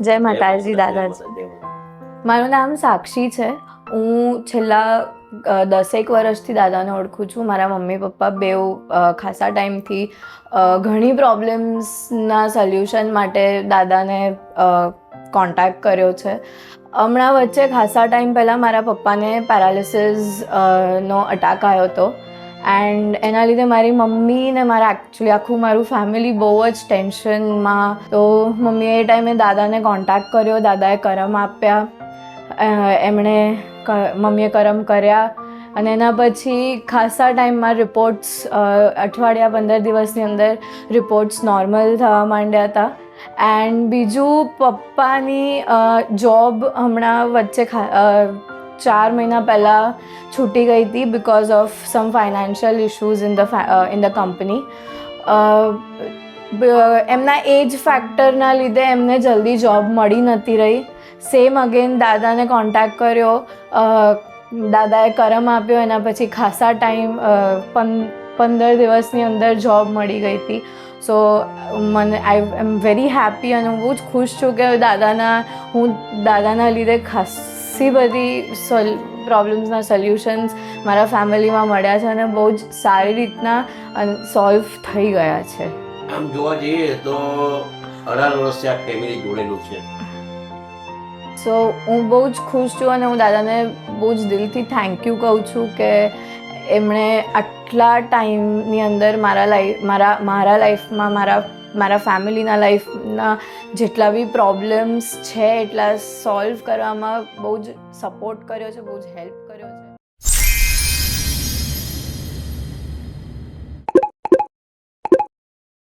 જય માતાજી દાદાજી. મારું નામ સાક્ષી છે. હું છેલ્લા 10 વર્ષથી દાદાને ઓળખું છું. મારા મમ્મી પપ્પા બેઉ ખાસા ટાઈમથી ઘણી પ્રોબ્લેમ્સના સોલ્યુશન માટે દાદાને કોન્ટેક્ટ કર્યો છે. હમણાં વચ્ચે ખાસા ટાઈમ પહેલાં મારા પપ્પાને પેરાલિસિસ નો અટેક આવ્યો હતો એન્ડ એના લીધે મારી મમ્મી ને એકચ્યુઅલી આખું મારું ફેમિલી બહુ જ ટેન્શનમાં. તો મમ્મીએ એ ટાઈમે દાદાને કોન્ટેક્ટ કર્યો. દાદાએ કરમ આપ્યા. મમ્મીએ કરમ કર્યા અને એના પછી ખાસા ટાઈમમાં રિપોર્ટ્સ અઠવાડિયા 15 દિવસની અંદર રિપોર્ટ્સ નોર્મલ થવા માંડ્યા હતા. એન્ડ બીજું, પપ્પાની જોબ હમણાં વચ્ચે 4 મહિના પહેલાં છૂટી ગઈ હતી because of sum financial issues in the company. એમના એજ ફેક્ટરના લીધે એમને જલ્દી જોબ મળી નથી રહી. સેમ અગેન દાદાને કોન્ટેક્ટ કર્યો. દાદાએ કરમ આપ્યો. એના પછી ખાસા ટાઈમ 15 દિવસની અંદર જોબ મળી ગઈ હતી. સો આઈ એમ વેરી હેપી અને હું બહુ જ ખુશ છું કે હું દાદાના લીધે ખાસી બધી પ્રોબ્લેમ્સના સોલ્યુશન્સ મારા ફેમિલીમાં મળ્યા છે અને બહુ જ સારી રીતના સોલ્વ થઈ ગયા છે. આમ જોવા જઈએ તો 18 વર્ષથી આ ફેમિલી જોડેલું છે. સો હું બહુ જ ખુશ છું અને હું દાદાને બહુ જ દિલથી થેન્ક યુ કહું છું કે એમણે આટલા ટાઈમની અંદર મારા લાઈફમાં મારા ફેમિલીના લાઈફના જેટલા બી પ્રોબ્લેમ્સ છે એટલા સોલ્વ કરવામાં બહુ જ સપોર્ટ કર્યો છે, બહુ જ હેલ્પ